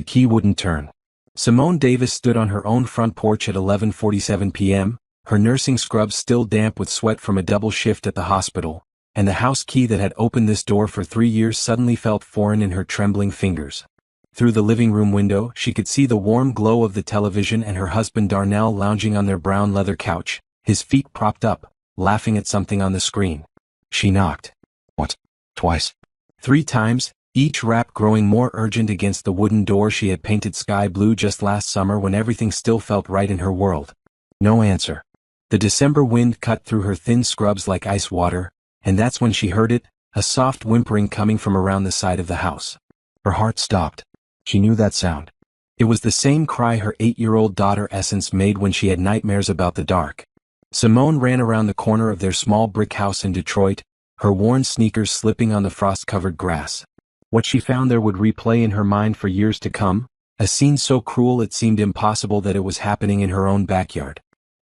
The key wouldn't turn. Simone Davis stood on her own front porch at 11:47 p.m., her nursing scrubs still damp with sweat from a double shift at the hospital, and the house key that had opened this door for 3 years suddenly felt foreign in her trembling fingers. Through the living room window, she could see the warm glow of the television and her husband Darnell lounging on their brown leather couch, his feet propped up, laughing at something on the screen. She knocked. What? Twice? 3 times, each rap growing more urgent against the wooden door she had painted sky blue just last summer when everything still felt right in her world. No answer. The December wind cut through her thin scrubs like ice water, and that's when she heard it, a soft whimpering coming from around the side of the house. Her heart stopped. She knew that sound. It was the same cry her 8-year-old daughter Essence made when she had nightmares about the dark. Simone ran around the corner of their small brick house in Detroit, her worn sneakers slipping on the frost-covered grass. What she found there would replay in her mind for years to come, a scene so cruel it seemed impossible that it was happening in her own backyard.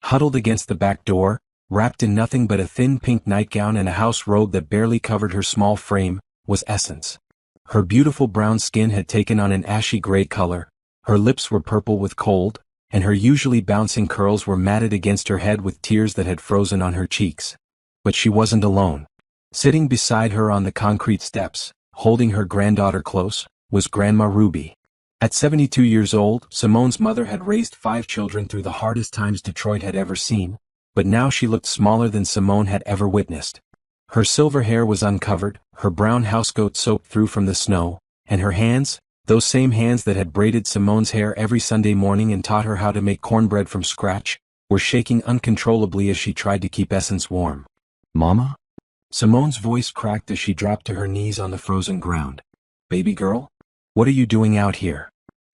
Huddled against the back door, wrapped in nothing but a thin pink nightgown and a house robe that barely covered her small frame, was Essence. Her beautiful brown skin had taken on an ashy gray color, her lips were purple with cold, and her usually bouncing curls were matted against her head with tears that had frozen on her cheeks. But she wasn't alone. Sitting beside her on the concrete steps, holding her granddaughter close, was Grandma Ruby. At 72 years old, Simone's mother had raised 5 children through the hardest times Detroit had ever seen, but now she looked smaller than Simone had ever witnessed. Her silver hair was uncovered, her brown housecoat soaked through from the snow, and her hands, those same hands that had braided Simone's hair every Sunday morning and taught her how to make cornbread from scratch, were shaking uncontrollably as she tried to keep Essence warm. "Mama?" Simone's voice cracked as she dropped to her knees on the frozen ground. "Baby girl? What are you doing out here?"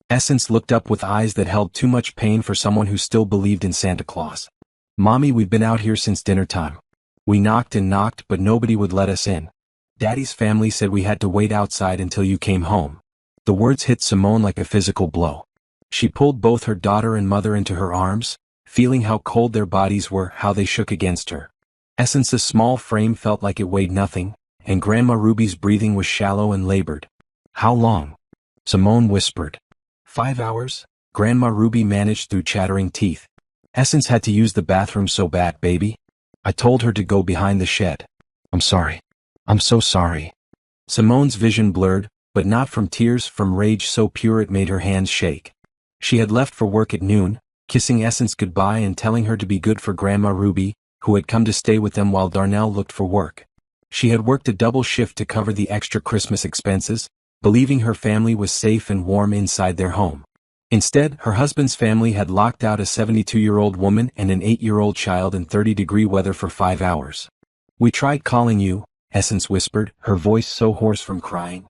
Essence looked up with eyes that held too much pain for someone who still believed in Santa Claus. "Mommy, we've been out here since dinner time. We knocked and knocked but nobody would let us in. Daddy's family said we had to wait outside until you came home." The words hit Simone like a physical blow. She pulled both her daughter and mother into her arms, feeling how cold their bodies were, how they shook against her. Essence's small frame felt like it weighed nothing, and Grandma Ruby's breathing was shallow and labored. "How long?" Simone whispered. 5 hours, Grandma Ruby managed through chattering teeth. "Essence had to use the bathroom so bad, baby. I told her to go behind the shed. I'm sorry. I'm so sorry." Simone's vision blurred, but not from tears, from rage so pure it made her hands shake. She had left for work at noon, kissing Essence goodbye and telling her to be good for Grandma Ruby, who had come to stay with them while Darnell looked for work. She had worked a double shift to cover the extra Christmas expenses, believing her family was safe and warm inside their home. Instead, her husband's family had locked out a 72-year-old woman and an 8-year-old child in 30-degree weather for 5 hours. "We tried calling you," Essence whispered, her voice so hoarse from crying.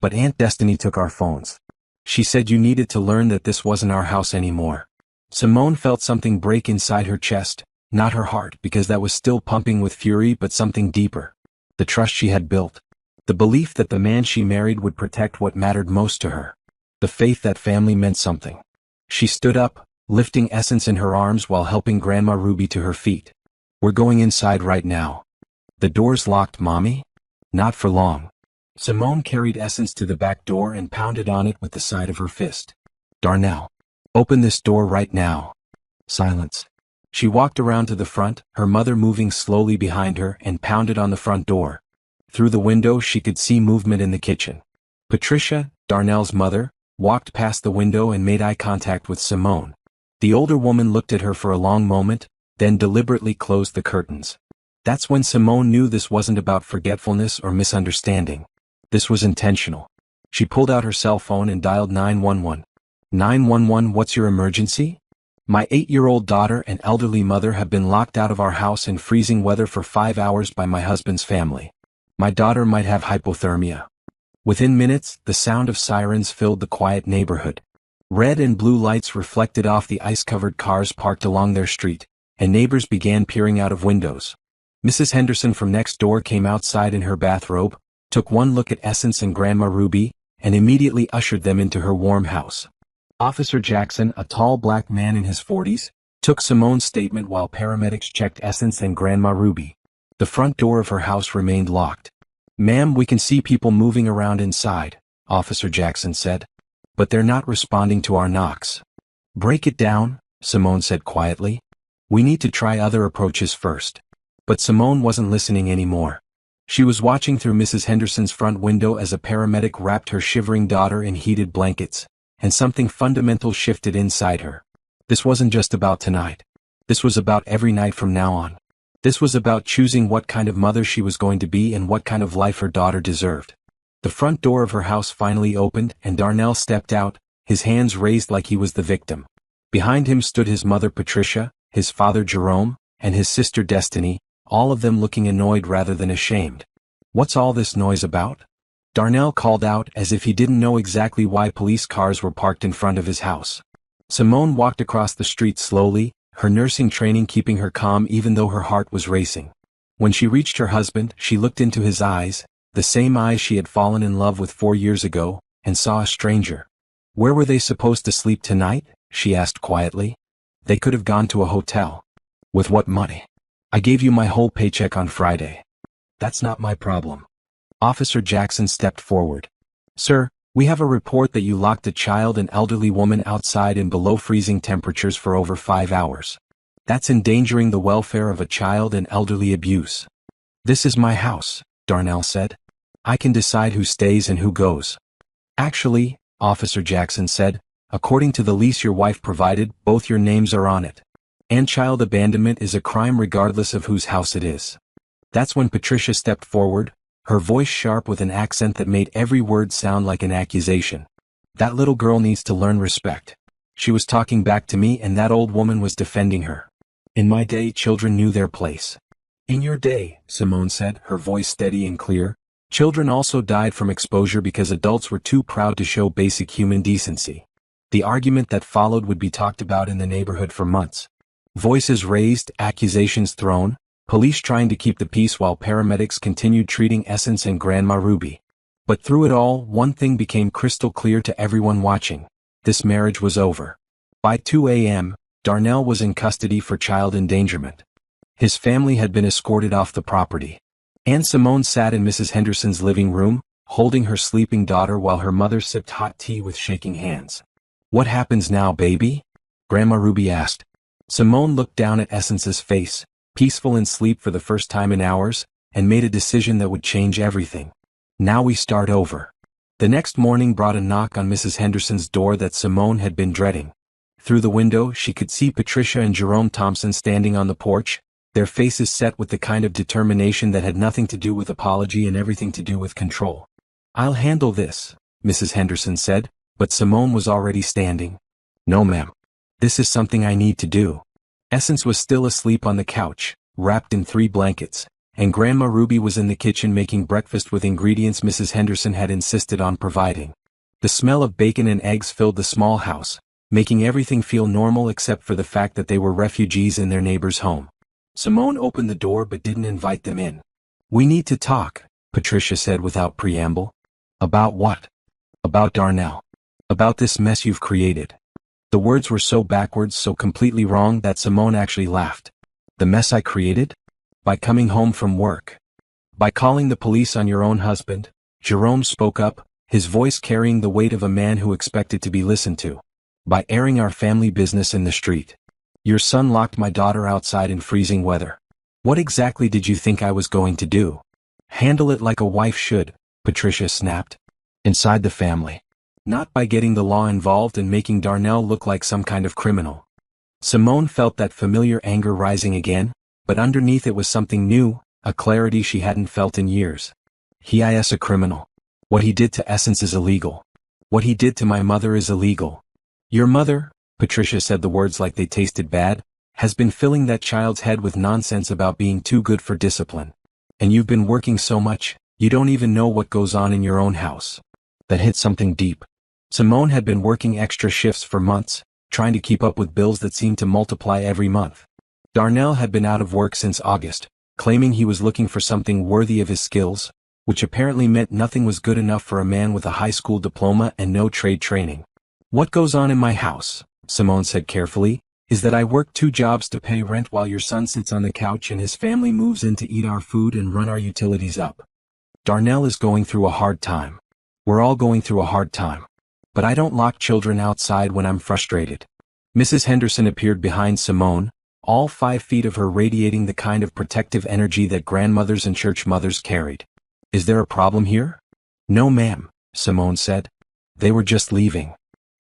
"But Aunt Destiny took our phones. She said you needed to learn that this wasn't our house anymore." Simone felt something break inside her chest, not her heart because that was still pumping with fury, but something deeper. The trust she had built. The belief that the man she married would protect what mattered most to her. The faith that family meant something. She stood up, lifting Essence in her arms while helping Grandma Ruby to her feet. "We're going inside right now." "The door's locked, Mommy?" "Not for long." Simone carried Essence to the back door and pounded on it with the side of her fist. "Darnell, open this door right now." Silence. She walked around to the front, her mother moving slowly behind her, and pounded on the front door. Through the window she could see movement in the kitchen. Patricia, Darnell's mother, walked past the window and made eye contact with Simone. The older woman looked at her for a long moment, then deliberately closed the curtains. That's when Simone knew this wasn't about forgetfulness or misunderstanding. This was intentional. She pulled out her cell phone and dialed 911. 911, what's your emergency? My 8-year-old daughter and elderly mother have been locked out of our house in freezing weather for 5 hours by my husband's family. My daughter might have hypothermia. Within minutes, the sound of sirens filled the quiet neighborhood. Red and blue lights reflected off the ice-covered cars parked along their street, and neighbors began peering out of windows. Mrs. Henderson from next door came outside in her bathrobe, took one look at Essence and Grandma Ruby, and immediately ushered them into her warm house. Officer Jackson, a tall black man in his 40s, took Simone's statement while paramedics checked Essence and Grandma Ruby. The front door of her house remained locked. "Ma'am, we can see people moving around inside," Officer Jackson said. but they're not responding to our knocks. Break it down, Simone said quietly. We need to try other approaches first. But Simone wasn't listening anymore. She was watching through Mrs. Henderson's front window as a paramedic wrapped her shivering daughter in heated blankets, and something fundamental shifted inside her. This wasn't just about tonight. This was about every night from now on. This was about choosing what kind of mother she was going to be and what kind of life her daughter deserved. The front door of her house finally opened and Darnell stepped out, his hands raised like he was the victim. Behind him stood his mother Patricia, his father Jerome, and his sister Destiny, all of them looking annoyed rather than ashamed. What's all this noise about? Darnell called out as if he didn't know exactly why police cars were parked in front of his house. Simone walked across the street slowly, her nursing training keeping her calm even though her heart was racing. When she reached her husband, she looked into his eyes, the same eyes she had fallen in love with 4 years ago, and saw a stranger. Where were they supposed to sleep tonight? She asked quietly. They could have gone to a hotel. With what money? I gave you my whole paycheck on Friday. That's not my problem. Officer Jackson stepped forward. Sir, we have a report that you locked a child and elderly woman outside in below freezing temperatures for over 5 hours. That's endangering the welfare of a child and elderly abuse. This is my house, Darnell said. I can decide who stays and who goes. Actually, Officer Jackson said, according to the lease your wife provided, both your names are on it. And child abandonment is a crime regardless of whose house it is. That's when Patricia stepped forward, her voice sharp with an accent that made every word sound like an accusation. That little girl needs to learn respect. She was talking back to me and that old woman was defending her. In my day, children knew their place. In your day, Simone said, her voice steady and clear, children also died from exposure because adults were too proud to show basic human decency. The argument that followed would be talked about in the neighborhood for months. Voices raised, accusations thrown, police trying to keep the peace while paramedics continued treating Essence and Grandma Ruby. But through it all, one thing became crystal clear to everyone watching. This marriage was over. By 2 a.m., Darnell was in custody for child endangerment. His family had been escorted off the property. Aunt Simone sat in Mrs. Henderson's living room, holding her sleeping daughter while her mother sipped hot tea with shaking hands. What happens now, baby? Grandma Ruby asked. Simone looked down at Essence's face, peaceful in sleep for the first time in hours, and made a decision that would change everything. Now we start over. The next morning brought a knock on Mrs. Henderson's door that Simone had been dreading. Through the window she could see Patricia and Jerome Thompson standing on the porch, their faces set with the kind of determination that had nothing to do with apology and everything to do with control. I'll handle this, Mrs. Henderson said, but Simone was already standing. No ma'am. This is something I need to do. Essence was still asleep on the couch, wrapped in 3 blankets, and Grandma Ruby was in the kitchen making breakfast with ingredients Mrs. Henderson had insisted on providing. The smell of bacon and eggs filled the small house, making everything feel normal except for the fact that they were refugees in their neighbor's home. Simone opened the door but didn't invite them in. We need to talk, Patricia said without preamble. About what? About Darnell. About this mess you've created. The words were so backwards, so completely wrong that Simone actually laughed. The mess I created? By coming home from work. By calling the police on your own husband, Jerome spoke up, his voice carrying the weight of a man who expected to be listened to. By airing our family business in the street. Your son locked my daughter outside in freezing weather. What exactly did you think I was going to do? Handle it like a wife should, Patricia snapped. Inside the family. Not by getting the law involved and making Darnell look like some kind of criminal. Simone felt that familiar anger rising again, but underneath it was something new, a clarity she hadn't felt in years. He is a criminal. What he did to Essence is illegal. What he did to my mother is illegal. Your mother, Patricia said the words like they tasted bad, has been filling that child's head with nonsense about being too good for discipline. And you've been working so much, you don't even know what goes on in your own house. That hit something deep. Simone had been working extra shifts for months, trying to keep up with bills that seemed to multiply every month. Darnell had been out of work since August, claiming he was looking for something worthy of his skills, which apparently meant nothing was good enough for a man with a high school diploma and no trade training. What goes on in my house, Simone said carefully, is that I work 2 jobs to pay rent while your son sits on the couch and his family moves in to eat our food and run our utilities up. Darnell is going through a hard time. We're all going through a hard time. but I don't lock children outside when I'm frustrated. Mrs. Henderson appeared behind Simone, all 5 feet of her radiating the kind of protective energy that grandmothers and church mothers carried. Is there a problem here? No ma'am, Simone said. They were just leaving.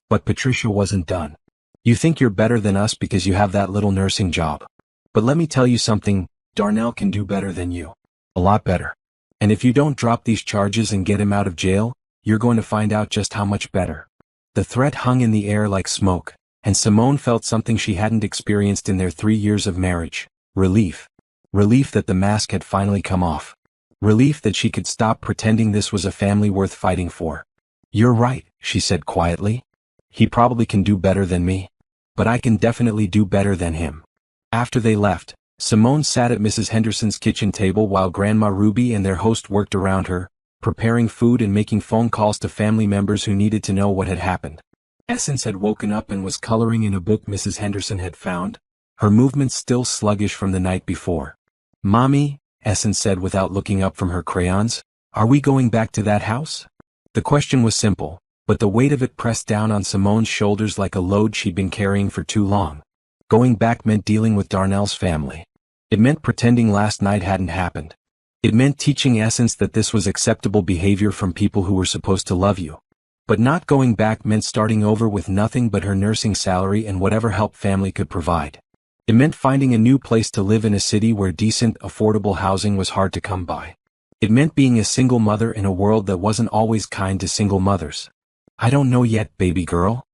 But Patricia wasn't done. You think you're better than us because you have that little nursing job. But let me tell you something, Darnell can do better than you. A lot better. And if you don't drop these charges and get him out of jail, you're going to find out just how much better. The threat hung in the air like smoke, and Simone felt something she hadn't experienced in their 3 years of marriage. Relief. Relief that the mask had finally come off. Relief that she could stop pretending this was a family worth fighting for. You're right, she said quietly. He probably can do better than me. But I can definitely do better than him. After they left, Simone sat at Mrs. Henderson's kitchen table while Grandma Ruby and their host worked around her, preparing food and making phone calls to family members who needed to know what had happened. Essence had woken up and was coloring in a book Mrs. Henderson had found, her movements still sluggish from the night before. Mommy, Essence said without looking up from her crayons, are we going back to that house? The question was simple, but the weight of it pressed down on Simone's shoulders like a load she'd been carrying for too long. Going back meant dealing with Darnell's family. It meant pretending last night hadn't happened. It meant teaching Essence that this was acceptable behavior from people who were supposed to love you. But not going back meant starting over with nothing but her nursing salary and whatever help family could provide. It meant finding a new place to live in a city where decent, affordable housing was hard to come by. It meant being a single mother in a world that wasn't always kind to single mothers. I don't know yet, baby girl.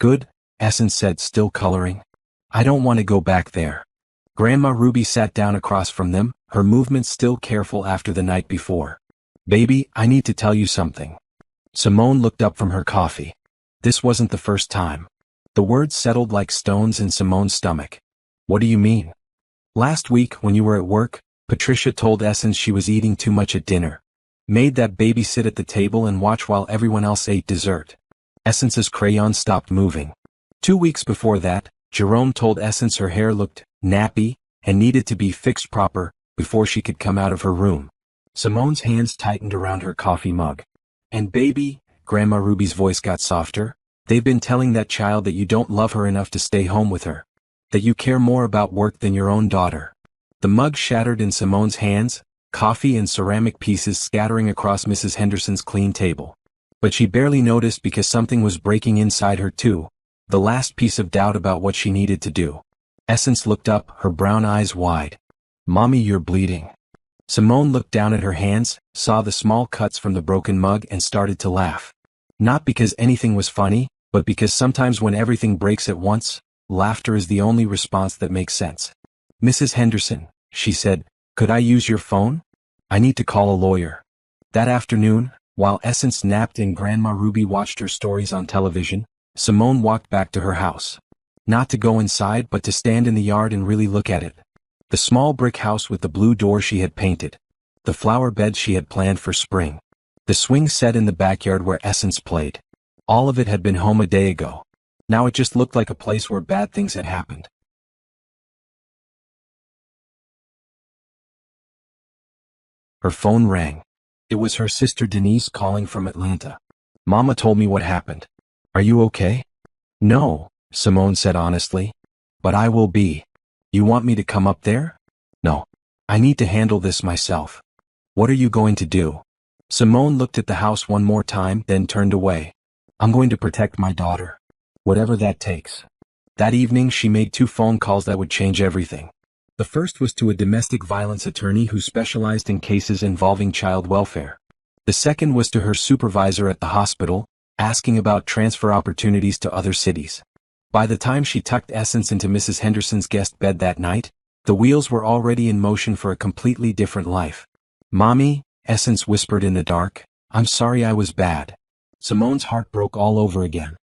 Good, Essence said, still coloring. I don't want to go back there. Grandma Ruby sat down across from them, her movements still careful after the night before. Baby, I need to tell you something. Simone looked up from her coffee. This wasn't the first time. The words settled like stones in Simone's stomach. What do you mean? Last week, when you were at work, Patricia told Essence she was eating too much at dinner. Made that baby sit at the table and watch while everyone else ate dessert. Essence's crayon stopped moving. 2 weeks before that, Jerome told Essence her hair looked nappy and needed to be fixed proper before she could come out of her room. Simone's hands tightened around her coffee mug. And baby, Grandma Ruby's voice got softer, they've been telling that child that you don't love her enough to stay home with her. That you care more about work than your own daughter. The mug shattered in Simone's hands, coffee and ceramic pieces scattering across Mrs. Henderson's clean table. But she barely noticed because something was breaking inside her too, the last piece of doubt about what she needed to do. Essence looked up, her brown eyes wide. Mommy, you're bleeding. Simone looked down at her hands, saw the small cuts from the broken mug and started to laugh. Not because anything was funny, but because sometimes when everything breaks at once, laughter is the only response that makes sense. Mrs. Henderson, she said, could I use your phone? I need to call a lawyer. That afternoon, while Essence napped and Grandma Ruby watched her stories on television, Simone walked back to her house. Not to go inside but to stand in the yard and really look at it. The small brick house with the blue door she had painted. The flower bed she had planned for spring. The swing set in the backyard where Essence played. All of it had been home a day ago. Now it just looked like a place where bad things had happened. Her phone rang. It was her sister Denise calling from Atlanta. Mama told me what happened. Are you okay? No, Simone said honestly. But I will be. You want me to come up there? No. I need to handle this myself. What are you going to do? Simone looked at the house one more time, then turned away. I'm going to protect my daughter. Whatever that takes. That evening she made 2 phone calls that would change everything. The first was to a domestic violence attorney who specialized in cases involving child welfare. The second was to her supervisor at the hospital, asking about transfer opportunities to other cities. By the time she tucked Essence into Mrs. Henderson's guest bed that night, the wheels were already in motion for a completely different life. Mommy, Essence whispered in the dark, I'm sorry I was bad. Simone's heart broke all over again.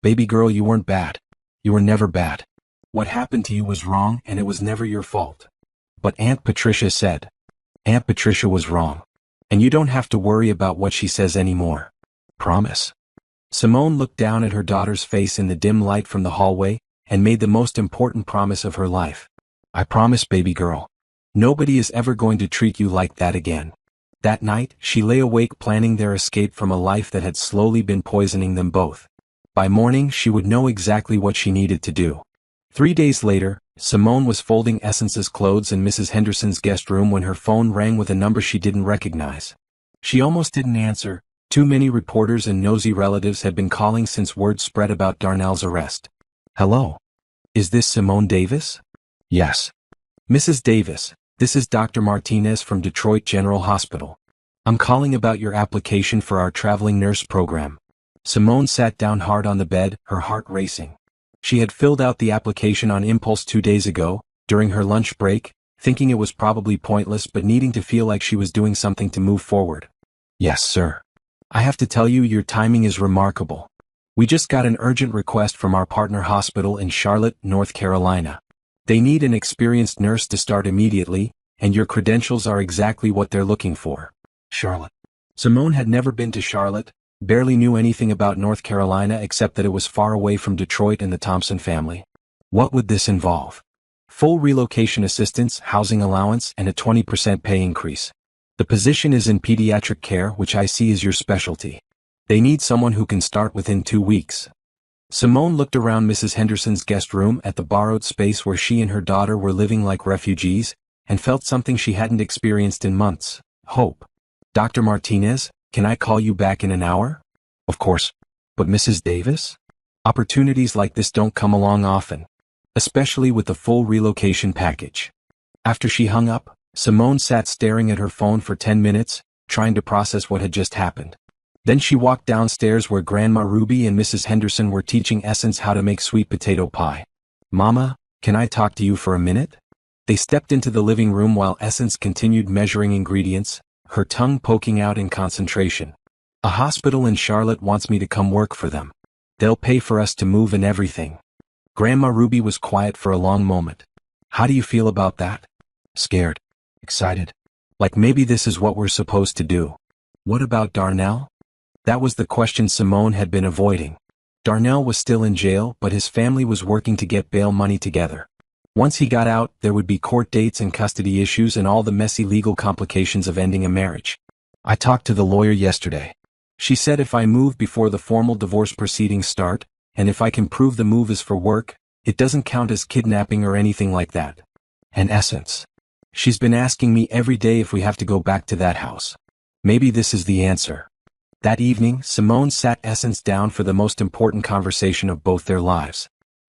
Baby girl, you weren't bad. You were never bad. What happened to you was wrong and it was never your fault. But Aunt Patricia said. Aunt Patricia was wrong. And you don't have to worry about what she says anymore. Promise. Simone looked down at her daughter's face in the dim light from the hallway, and made the most important promise of her life. I promise, baby girl. Nobody is ever going to treat you like that again. That night, she lay awake planning their escape from a life that had slowly been poisoning them both. By morning she would know exactly what she needed to do. 3 days later, Simone was folding Essence's clothes in Mrs. Henderson's guest room when her phone rang with a number she didn't recognize. She almost didn't answer. Too many reporters and nosy relatives had been calling since word spread about Darnell's arrest. Hello? Is this Simone Davis? Yes. Mrs. Davis, this is Dr. Martinez from Detroit General Hospital. I'm calling about your application for our traveling nurse program. Simone sat down hard on the bed, her heart racing. She had filled out the application on impulse 2 days ago, during her lunch break, thinking it was probably pointless but needing to feel like she was doing something to move forward. Yes, sir. I have to tell you, your timing is remarkable. We just got an urgent request from our partner hospital in Charlotte, North Carolina. They need an experienced nurse to start immediately, and your credentials are exactly what they're looking for. Charlotte. Simone had never been to Charlotte, barely knew anything about North Carolina except that it was far away from Detroit and the Thompson family. What would this involve? Full relocation assistance, housing allowance, and a 20% pay increase. The position is in pediatric care, which I see is your specialty. They need someone who can start within 2 weeks. Simone looked around Mrs. Henderson's guest room at the borrowed space where she and her daughter were living like refugees, and felt something she hadn't experienced in months: hope. Dr. Martinez, can I call you back in an hour? Of course. But Mrs. Davis? Opportunities like this don't come along often, especially with the full relocation package. After she hung up, Simone sat staring at her phone for 10 minutes, trying to process what had just happened. Then she walked downstairs where Grandma Ruby and Mrs. Henderson were teaching Essence how to make sweet potato pie. Mama, can I talk to you for a minute? They stepped into the living room while Essence continued measuring ingredients, her tongue poking out in concentration. A hospital in Charlotte wants me to come work for them. They'll pay for us to move and everything. Grandma Ruby was quiet for a long moment. How do you feel about that? Scared. Excited. Like maybe this is what we're supposed to do. What about Darnell? That was the question Simone had been avoiding. Darnell was still in jail, but his family was working to get bail money together. Once he got out, there would be court dates and custody issues and all the messy legal complications of ending a marriage. I talked to the lawyer yesterday. She said if I move before the formal divorce proceedings start, and if I can prove the move is for work, it doesn't count as kidnapping or anything like that. And Essence. She's been asking me every day if we have to go back to that house. Maybe this is the answer. That evening, Simone sat Essence down for the most important conversation of both their lives.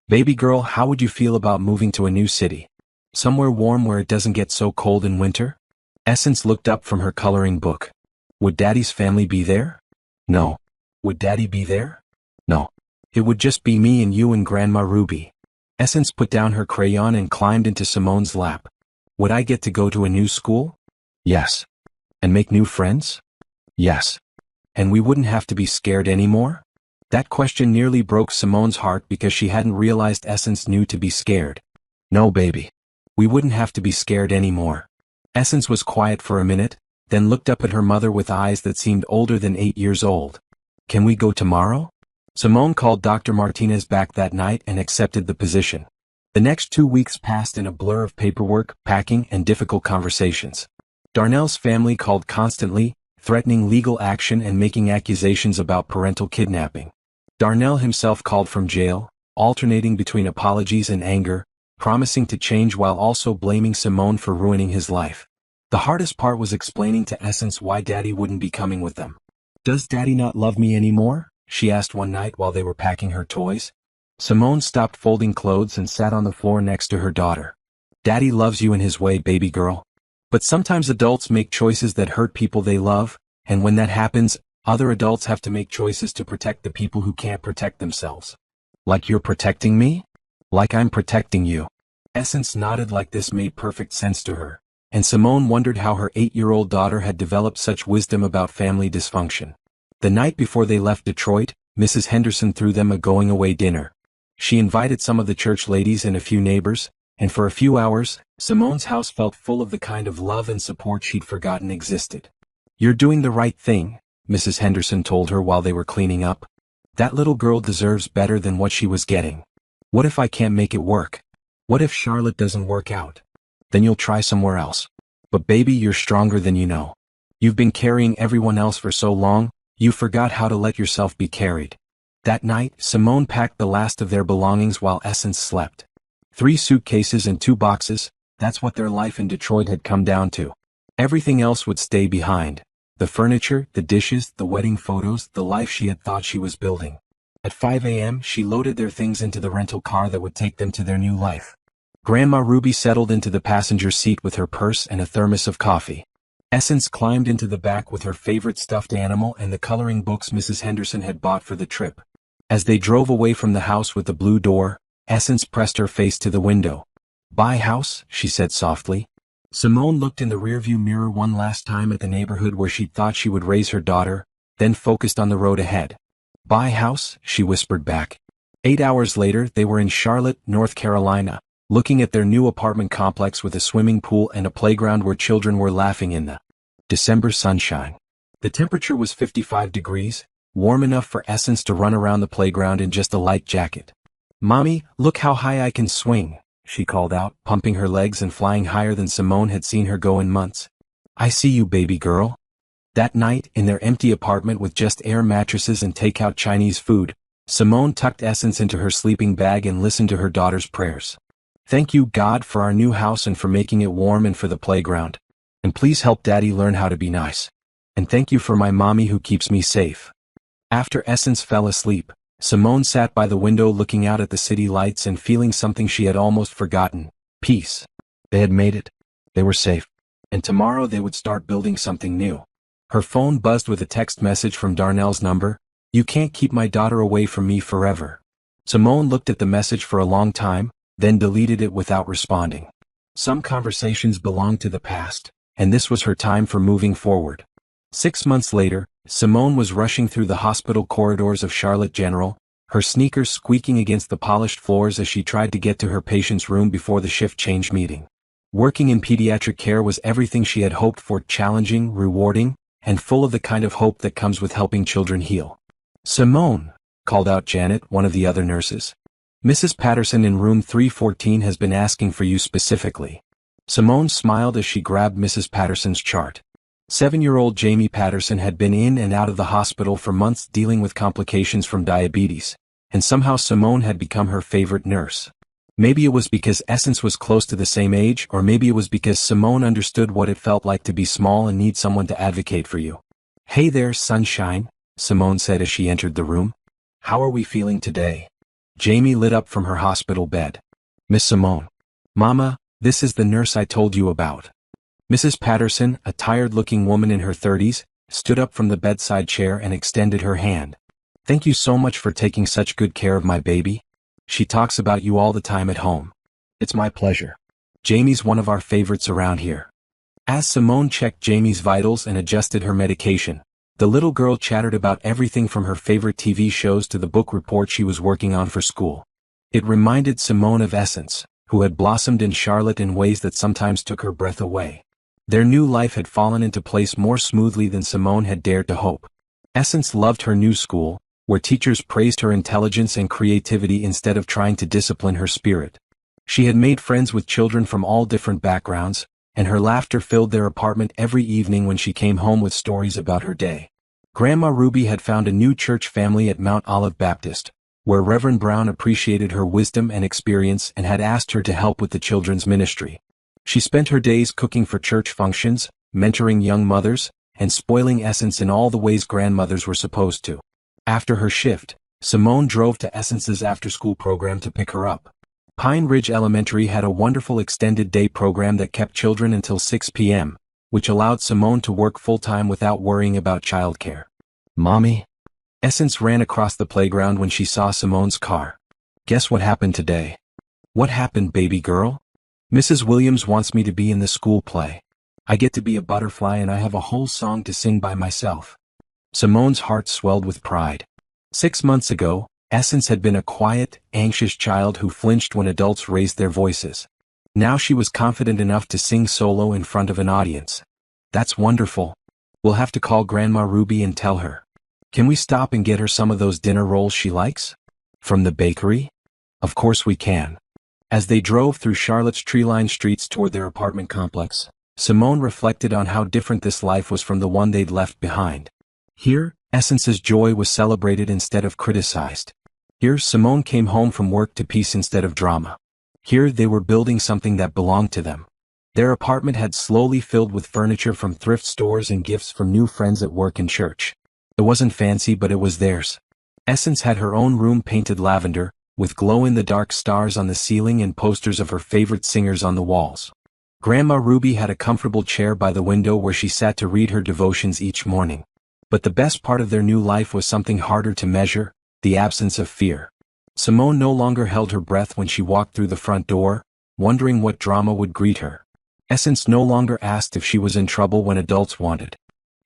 Baby girl, how would you feel about moving to a new city? Somewhere warm where it doesn't get so cold in winter? Essence looked up from her coloring book. Would Daddy's family be there? No. Would Daddy be there? No. It would just be me and you and Grandma Ruby. Essence put down her crayon and climbed into Simone's lap. Would I get to go to a new school? Yes. And make new friends? Yes. And we wouldn't have to be scared anymore? That question nearly broke Simone's heart because she hadn't realized Essence knew to be scared. No, baby. We wouldn't have to be scared anymore. Essence was quiet for a minute, then looked up at her mother with eyes that seemed older than 8 years old. Can we go tomorrow? Simone called Dr. Martinez back that night and accepted the position. The next 2 weeks passed in a blur of paperwork, packing, and difficult conversations. Darnell's family called constantly, threatening legal action and making accusations about parental kidnapping. Darnell himself called from jail, alternating between apologies and anger, promising to change while also blaming Simone for ruining his life. The hardest part was explaining to Essence why Daddy wouldn't be coming with them. Does Daddy not love me anymore? She asked one night while they were packing her toys. Simone stopped folding clothes and sat on the floor next to her daughter. Daddy loves you in his way, baby girl. But sometimes adults make choices that hurt people they love, and when that happens, other adults have to make choices to protect the people who can't protect themselves. Like you're protecting me? Like I'm protecting you. Essence nodded like this made perfect sense to her, and Simone wondered how her 8-year-old daughter had developed such wisdom about family dysfunction. The night before they left Detroit, Mrs. Henderson threw them a going-away dinner. She invited some of the church ladies and a few neighbors, and for a few hours, Simone's house felt full of the kind of love and support she'd forgotten existed. You're doing the right thing, Mrs. Henderson told her while they were cleaning up. That little girl deserves better than what she was getting. What if I can't make it work? What if Charlotte doesn't work out? Then you'll try somewhere else. But baby, you're stronger than you know. You've been carrying everyone else for so long, you forgot how to let yourself be carried. That night, Simone packed the last of their belongings while Essence slept. 3 suitcases and 2 boxes, that's what their life in Detroit had come down to. Everything else would stay behind. The furniture, the dishes, the wedding photos, the life she had thought she was building. At 5 a.m., she loaded their things into the rental car that would take them to their new life. Grandma Ruby settled into the passenger seat with her purse and a thermos of coffee. Essence climbed into the back with her favorite stuffed animal and the coloring books Mrs. Henderson had bought for the trip. As they drove away from the house with the blue door, Essence pressed her face to the window. "Bye, house," she said softly. Simone looked in the rearview mirror one last time at the neighborhood where she thought she would raise her daughter, then focused on the road ahead. "Bye, house," she whispered back. 8 hours later, they were in Charlotte, North Carolina, looking at their new apartment complex with a swimming pool and a playground where children were laughing in the December sunshine. The temperature was 55 degrees, warm enough for Essence to run around the playground in just a light jacket. "Mommy, look how high I can swing," she called out, pumping her legs and flying higher than Simone had seen her go in months. "I see you, baby girl." That night, in their empty apartment with just air mattresses and takeout Chinese food, Simone tucked Essence into her sleeping bag and listened to her daughter's prayers. "Thank you, God, for our new house and for making it warm and for the playground. And please help Daddy learn how to be nice. And thank you for my mommy who keeps me safe." After Essence fell asleep, Simone sat by the window looking out at the city lights and feeling something she had almost forgotten: peace. They had made it. They were safe. And tomorrow they would start building something new. Her phone buzzed with a text message from Darnell's number. "You can't keep my daughter away from me forever." Simone looked at the message for a long time, then deleted it without responding. Some conversations belonged to the past, and this was her time for moving forward. 6 months later, Simone was rushing through the hospital corridors of Charlotte General, her sneakers squeaking against the polished floors as she tried to get to her patient's room before the shift change meeting. Working in pediatric care was everything she had hoped for: challenging, rewarding, and full of the kind of hope that comes with helping children heal. "Simone," called out Janet, one of the other nurses. "Mrs. Patterson in room 314 has been asking for you specifically." Simone smiled as she grabbed Mrs. Patterson's chart. 7-year-old Jamie Patterson had been in and out of the hospital for months dealing with complications from diabetes, and somehow Simone had become her favorite nurse. Maybe it was because Essence was close to the same age, or maybe it was because Simone understood what it felt like to be small and need someone to advocate for you. "Hey there, sunshine," Simone said as she entered the room. "How are we feeling today?" Jamie lit up from her hospital bed. "Miss Simone." "Mama, this is the nurse I told you about." Mrs. Patterson, a tired-looking woman in her 30s, stood up from the bedside chair and extended her hand. "Thank you so much for taking such good care of my baby. She talks about you all the time at home." "It's my pleasure. Jamie's one of our favorites around here." As Simone checked Jamie's vitals and adjusted her medication, the little girl chattered about everything from her favorite TV shows to the book report she was working on for school. It reminded Simone of Essence, who had blossomed in Charlotte in ways that sometimes took her breath away. Their new life had fallen into place more smoothly than Simone had dared to hope. Essence loved her new school, where teachers praised her intelligence and creativity instead of trying to discipline her spirit. She had made friends with children from all different backgrounds, and her laughter filled their apartment every evening when she came home with stories about her day. Grandma Ruby had found a new church family at Mount Olive Baptist, where Reverend Brown appreciated her wisdom and experience and had asked her to help with the children's ministry. She spent her days cooking for church functions, mentoring young mothers, and spoiling Essence in all the ways grandmothers were supposed to. After her shift, Simone drove to Essence's after-school program to pick her up. Pine Ridge Elementary had a wonderful extended day program that kept children until 6 p.m., which allowed Simone to work full-time without worrying about childcare. "Mommy?" Essence ran across the playground when she saw Simone's car. "Guess what happened today?" "What happened, baby girl?" "Mrs. Williams wants me to be in the school play. I get to be a butterfly and I have a whole song to sing by myself." Simone's heart swelled with pride. 6 months ago, Essence had been a quiet, anxious child who flinched when adults raised their voices. Now she was confident enough to sing solo in front of an audience. "That's wonderful. We'll have to call Grandma Ruby and tell her. Can we stop and get her some of those dinner rolls she likes? From the bakery?" "Of course we can." As they drove through Charlotte's tree-lined streets toward their apartment complex, Simone reflected on how different this life was from the one they'd left behind. Here, Essence's joy was celebrated instead of criticized. Here, Simone came home from work to peace instead of drama. Here, they were building something that belonged to them. Their apartment had slowly filled with furniture from thrift stores and gifts from new friends at work and church. It wasn't fancy, but it was theirs. Essence had her own room painted lavender, with glow-in-the-dark stars on the ceiling and posters of her favorite singers on the walls. Grandma Ruby had a comfortable chair by the window where she sat to read her devotions each morning. But the best part of their new life was something harder to measure: the absence of fear. Simone no longer held her breath when she walked through the front door, wondering what drama would greet her. Essence no longer asked if she was in trouble when adults wanted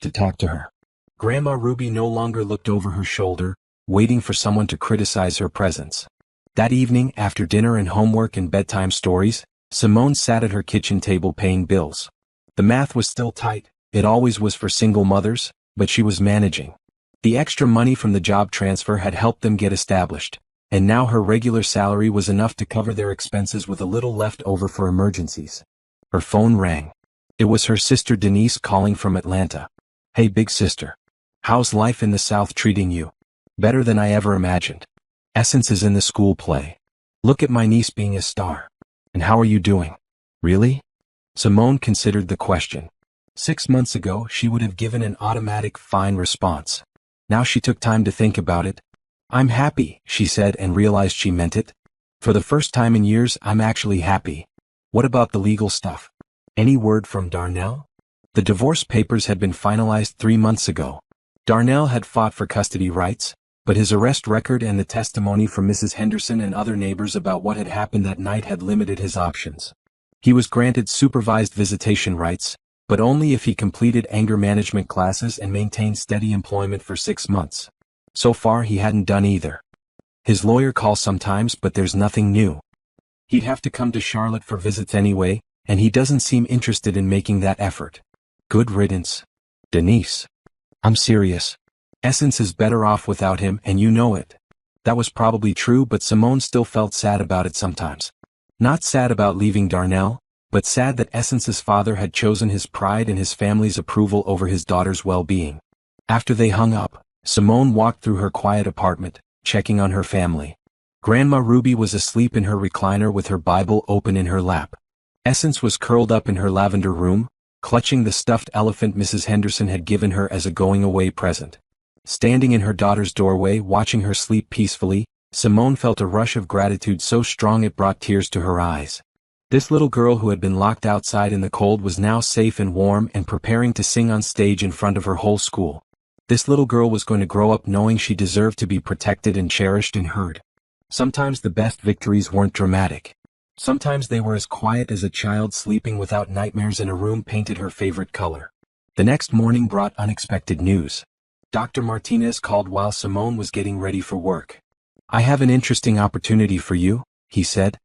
to talk to her. Grandma Ruby no longer looked over her shoulder, waiting for someone to criticize her presence. That evening, after dinner and homework and bedtime stories, Simone sat at her kitchen table paying bills. The math was still tight, it always was for single mothers, but she was managing. The extra money from the job transfer had helped them get established, and now her regular salary was enough to cover their expenses with a little left over for emergencies. Her phone rang. It was her sister Denise calling from Atlanta. "Hey big sister. How's life in the South treating you?" "Better than I ever imagined. Essence is in the school play. Look at my niece being a star. And how are you doing?" "Really?" Simone considered the question. 6 months ago, she would have given an automatic fine response. Now she took time to think about it. "I'm happy," she said, and realized she meant it. "For the first time in years, I'm actually happy. What about the legal stuff? Any word from Darnell?" The divorce papers had been finalized 3 months ago. Darnell had fought for custody rights, but his arrest record and the testimony from Mrs. Henderson and other neighbors about what had happened that night had limited his options. He was granted supervised visitation rights, but only if he completed anger management classes and maintained steady employment for 6 months. So far he hadn't done either. His lawyer calls sometimes, but there's nothing new. He'd have to come to Charlotte for visits anyway, and he doesn't seem interested in making that effort. Good riddance. Denise. I'm serious. Essence is better off without him, and you know it. That was probably true, but Simone still felt sad about it sometimes. Not sad about leaving Darnell, but sad that Essence's father had chosen his pride and his family's approval over his daughter's well-being. After they hung up, Simone walked through her quiet apartment, checking on her family. Grandma Ruby was asleep in her recliner with her Bible open in her lap. Essence was curled up in her lavender room, clutching the stuffed elephant Mrs. Henderson had given her as a going-away present. Standing in her daughter's doorway watching her sleep peacefully, Simone felt a rush of gratitude so strong it brought tears to her eyes. This little girl who had been locked outside in the cold was now safe and warm and preparing to sing on stage in front of her whole school. This little girl was going to grow up knowing she deserved to be protected and cherished and heard. Sometimes the best victories weren't dramatic. Sometimes they were as quiet as a child sleeping without nightmares in a room painted her favorite color. The next morning brought unexpected news. Dr. Martinez called while Simone was getting ready for work. "I have an interesting opportunity for you," he said.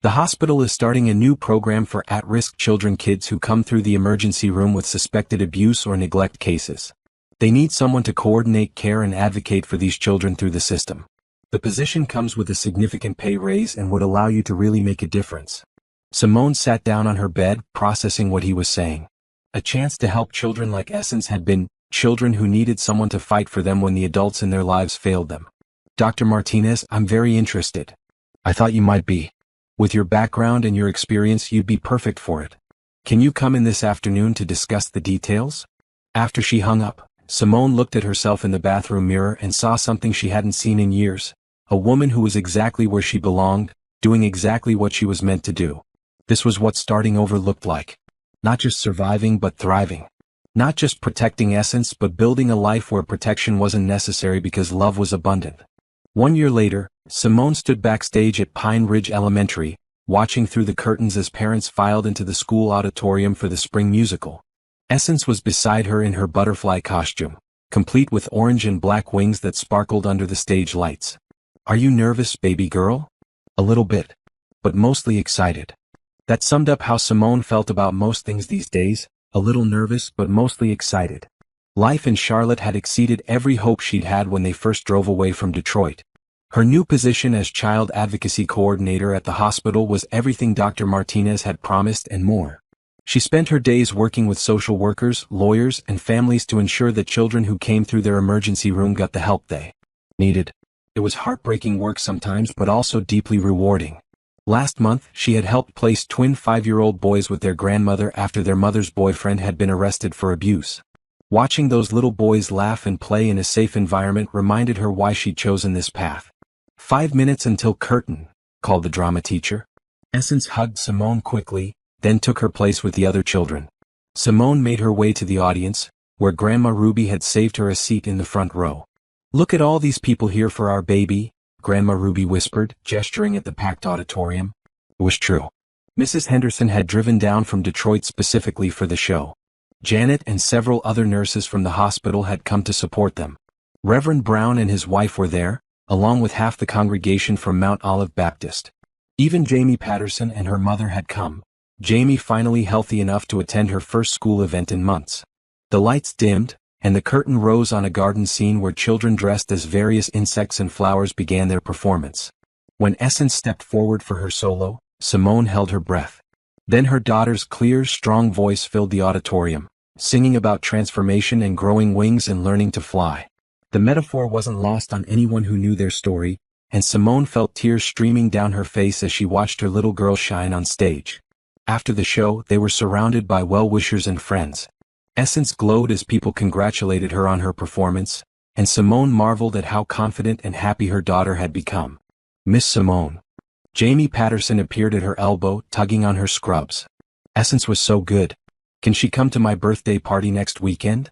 "The hospital is starting a new program for at-risk children, kids who come through the emergency room with suspected abuse or neglect cases. They need someone to coordinate care and advocate for these children through the system. The position comes with a significant pay raise and would allow you to really make a difference." Simone sat down on her bed, processing what he was saying. A chance to help children like Essence had been children who needed someone to fight for them when the adults in their lives failed them. "Dr. Martinez, I'm very interested. I thought you might be. With your background and your experience, you'd be perfect for it. Can you come in this afternoon to discuss the details?" After she hung up, Simone looked at herself in the bathroom mirror and saw something she hadn't seen in years. A woman who was exactly where she belonged, doing exactly what she was meant to do. This was what starting over looked like. Not just surviving but thriving. Not just protecting Essence but building a life where protection wasn't necessary because love was abundant. 1 year later, Simone stood backstage at Pine Ridge Elementary, watching through the curtains as parents filed into the school auditorium for the spring musical. Essence was beside her in her butterfly costume, complete with orange and black wings that sparkled under the stage lights. "Are you nervous, baby girl?" "A little bit. But mostly excited." That summed up how Simone felt about most things these days, a little nervous but mostly excited. Life in Charlotte had exceeded every hope she'd had when they first drove away from Detroit. Her new position as child advocacy coordinator at the hospital was everything Dr. Martinez had promised and more. She spent her days working with social workers, lawyers, and families to ensure that children who came through their emergency room got the help they needed. It was heartbreaking work sometimes, but also deeply rewarding. Last month, she had helped place twin 5-year-old boys with their grandmother after their mother's boyfriend had been arrested for abuse. Watching those little boys laugh and play in a safe environment reminded her why she'd chosen this path. 5 minutes until curtain, called the drama teacher. Essence hugged Simone quickly, then took her place with the other children. Simone made her way to the audience, where Grandma Ruby had saved her a seat in the front row. "Look at all these people here for our baby," Grandma Ruby whispered, gesturing at the packed auditorium. It was true. Mrs. Henderson had driven down from Detroit specifically for the show. Janet and several other nurses from the hospital had come to support them. Reverend Brown and his wife were there, along with half the congregation from Mount Olive Baptist. Even Jamie Patterson and her mother had come, Jamie finally healthy enough to attend her first school event in months. The lights dimmed, and the curtain rose on a garden scene where children dressed as various insects and flowers began their performance. When Essence stepped forward for her solo, Simone held her breath. Then her daughter's clear, strong voice filled the auditorium, singing about transformation and growing wings and learning to fly. The metaphor wasn't lost on anyone who knew their story, and Simone felt tears streaming down her face as she watched her little girl shine on stage. After the show, they were surrounded by well-wishers and friends. Essence glowed as people congratulated her on her performance, and Simone marveled at how confident and happy her daughter had become. "Miss Simone." Jamie Patterson appeared at her elbow, tugging on her scrubs. "Essence was so good. Can she come to my birthday party next weekend?"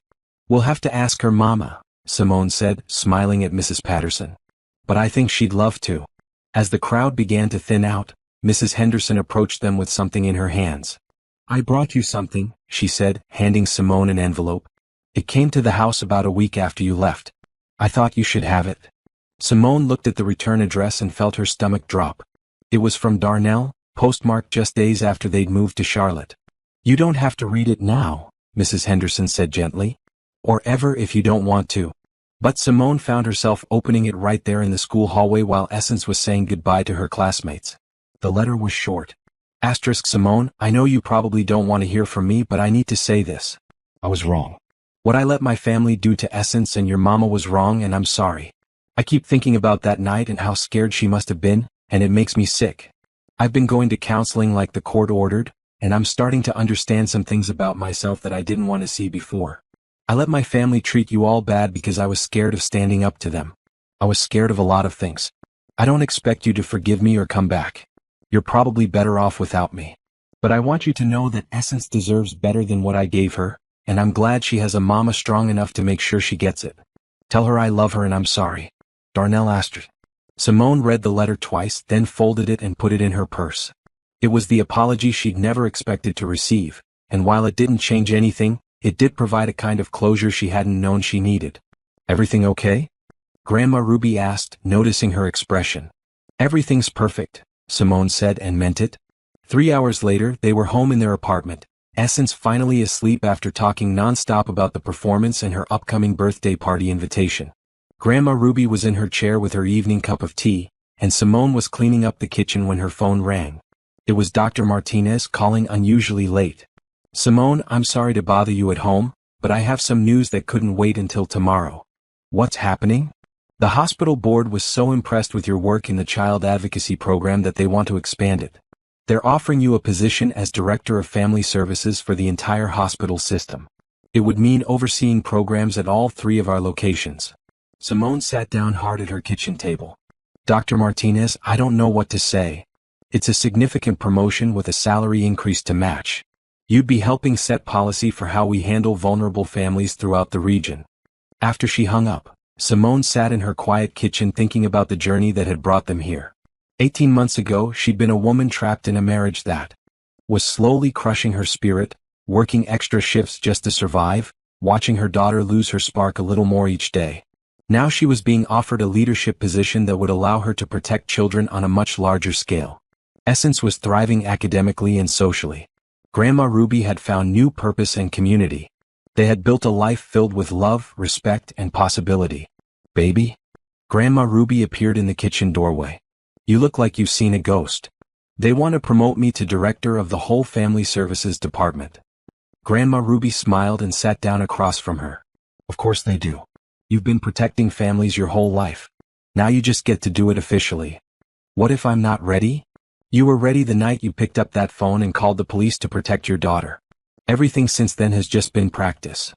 "We'll have to ask her mama," Simone said, smiling at Mrs. Patterson. "But I think she'd love to." As the crowd began to thin out, Mrs. Henderson approached them with something in her hands. "I brought you something," she said, handing Simone an envelope. "It came to the house about a week after you left. I thought you should have it." Simone looked at the return address and felt her stomach drop. It was from Darnell, postmarked just days after they'd moved to Charlotte. "You don't have to read it now," Mrs. Henderson said gently. "Or ever if you don't want to." But Simone found herself opening it right there in the school hallway while Essence was saying goodbye to her classmates. The letter was short. Simone, I know you probably don't want to hear from me, but I need to say this. I was wrong. What I let my family do to Essence and your mama was wrong, and I'm sorry. I keep thinking about that night and how scared she must have been, and it makes me sick. I've been going to counseling like the court ordered, and I'm starting to understand some things about myself that I didn't want to see before. I let my family treat you all bad because I was scared of standing up to them. I was scared of a lot of things. I don't expect you to forgive me or come back. You're probably better off without me. But I want you to know that Essence deserves better than what I gave her, and I'm glad she has a mama strong enough to make sure she gets it. Tell her I love her and I'm sorry. Darnell Astor. Simone read the letter twice, then folded it and put it in her purse. It was the apology she'd never expected to receive, and while it didn't change anything, it did provide a kind of closure she hadn't known she needed. "Everything okay?" Grandma Ruby asked, noticing her expression. "Everything's perfect," Simone said, and meant it. 3 hours later, they were home in their apartment, Essence finally asleep after talking non-stop about the performance and her upcoming birthday party invitation. Grandma Ruby was in her chair with her evening cup of tea, and Simone was cleaning up the kitchen when her phone rang. It was Dr. Martinez calling unusually late. "Simone, I'm sorry to bother you at home, but I have some news that couldn't wait until tomorrow." "What's happening?" "The hospital board was so impressed with your work in the child advocacy program that they want to expand it. They're offering you a position as Director of Family Services for the entire hospital system. It would mean overseeing programs at all 3 of our locations." Simone sat down hard at her kitchen table. "Dr. Martinez, I don't know what to say. It's a significant promotion with a salary increase to match. You'd be helping set policy for how we handle vulnerable families throughout the region." After she hung up, Simone sat in her quiet kitchen thinking about the journey that had brought them here. 18 months ago, she'd been a woman trapped in a marriage that was slowly crushing her spirit, working extra shifts just to survive, watching her daughter lose her spark a little more each day. Now she was being offered a leadership position that would allow her to protect children on a much larger scale. Essence was thriving academically and socially. Grandma Ruby had found new purpose and community. They had built a life filled with love, respect, and possibility. "Baby?" Grandma Ruby appeared in the kitchen doorway. "You look like you've seen a ghost." They want to promote me to director of the whole family services department. Grandma Ruby smiled and sat down across from her. Of course they do. You've been protecting families your whole life. Now you just get to do it officially. What if I'm not ready? You were ready the night you picked up that phone and called the police to protect your daughter. Everything since then has just been practice.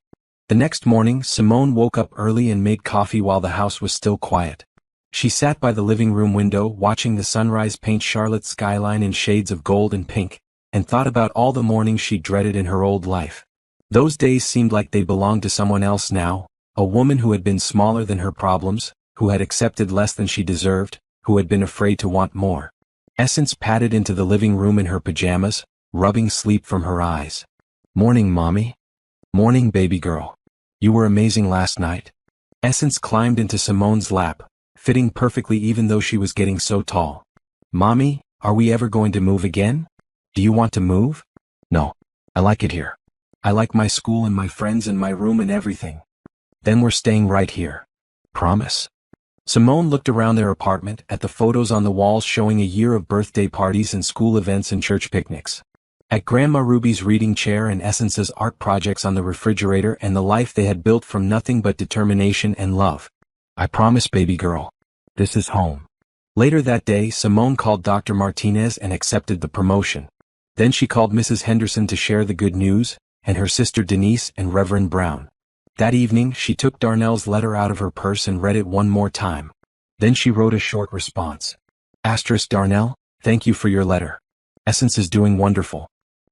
The next morning, Simone woke up early and made coffee while the house was still quiet. She sat by the living room window watching the sunrise paint Charlotte's skyline in shades of gold and pink, and thought about all the mornings she dreaded in her old life. Those days seemed like they belonged to someone else now, a woman who had been smaller than her problems, who had accepted less than she deserved, who had been afraid to want more. Essence padded into the living room in her pajamas, rubbing sleep from her eyes. Morning, Mommy. Morning, baby girl. You were amazing last night. Essence climbed into Simone's lap, fitting perfectly even though she was getting so tall. Mommy, are we ever going to move again? Do you want to move? No. I like it here. I like my school and my friends and my room and everything. Then we're staying right here. Promise? Simone looked around their apartment at the photos on the walls showing a year of birthday parties and school events and church picnics. At Grandma Ruby's reading chair and Essence's art projects on the refrigerator and the life they had built from nothing but determination and love. I promise, baby girl. This is home. Later that day, Simone called Dr. Martinez and accepted the promotion. Then she called Mrs. Henderson to share the good news, and her sister Denise and Reverend Brown. That evening, she took Darnell's letter out of her purse and read it one more time. Then she wrote a short response. Asterisk Darnell, thank you for your letter. Essence is doing wonderful.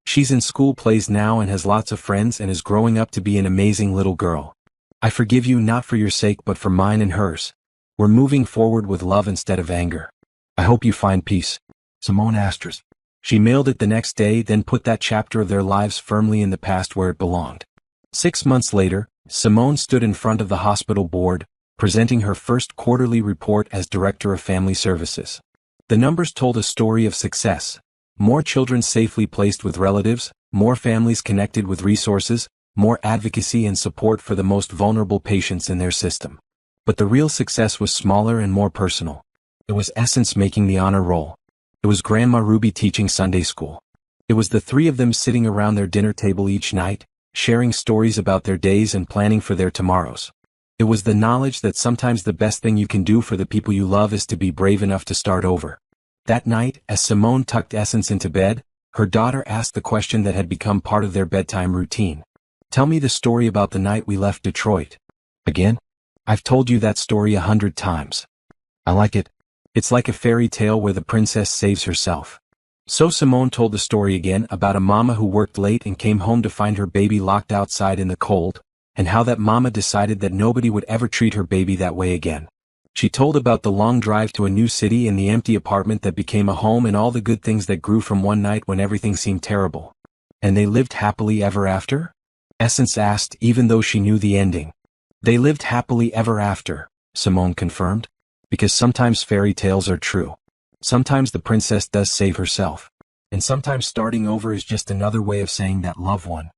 She's in school plays now and has lots of friends and is growing up to be an amazing little girl. I forgive you not for your sake but for mine and hers. We're moving forward with love instead of anger. I hope you find peace. Simone Asterisk. She mailed it the next day, then put that chapter of their lives firmly in the past where it belonged. 6 months later, Simone stood in front of the hospital board, presenting her first quarterly report as Director of Family Services. The numbers told a story of success. More children safely placed with relatives, more families connected with resources, more advocacy and support for the most vulnerable patients in their system. But the real success was smaller and more personal. It was Essence making the honor roll. It was Grandma Ruby teaching Sunday school. It was the three of them sitting around their dinner table each night, sharing stories about their days and planning for their tomorrows. It was the knowledge that sometimes the best thing you can do for the people you love is to be brave enough to start over. That night, as Simone tucked Essence into bed, her daughter asked the question that had become part of their bedtime routine. Tell me the story about the night we left Detroit. Again? I've told you that story 100 times. I like it. It's like a fairy tale where the princess saves herself. So Simone told the story again about a mama who worked late and came home to find her baby locked outside in the cold, and how that mama decided that nobody would ever treat her baby that way again. She told about the long drive to a new city and the empty apartment that became a home and all the good things that grew from one night when everything seemed terrible. And they lived happily ever after? Essence asked, even though she knew the ending. They lived happily ever after, Simone confirmed. Because sometimes fairy tales are true. Sometimes the princess does save herself. And sometimes starting over is just another way of saying that loved one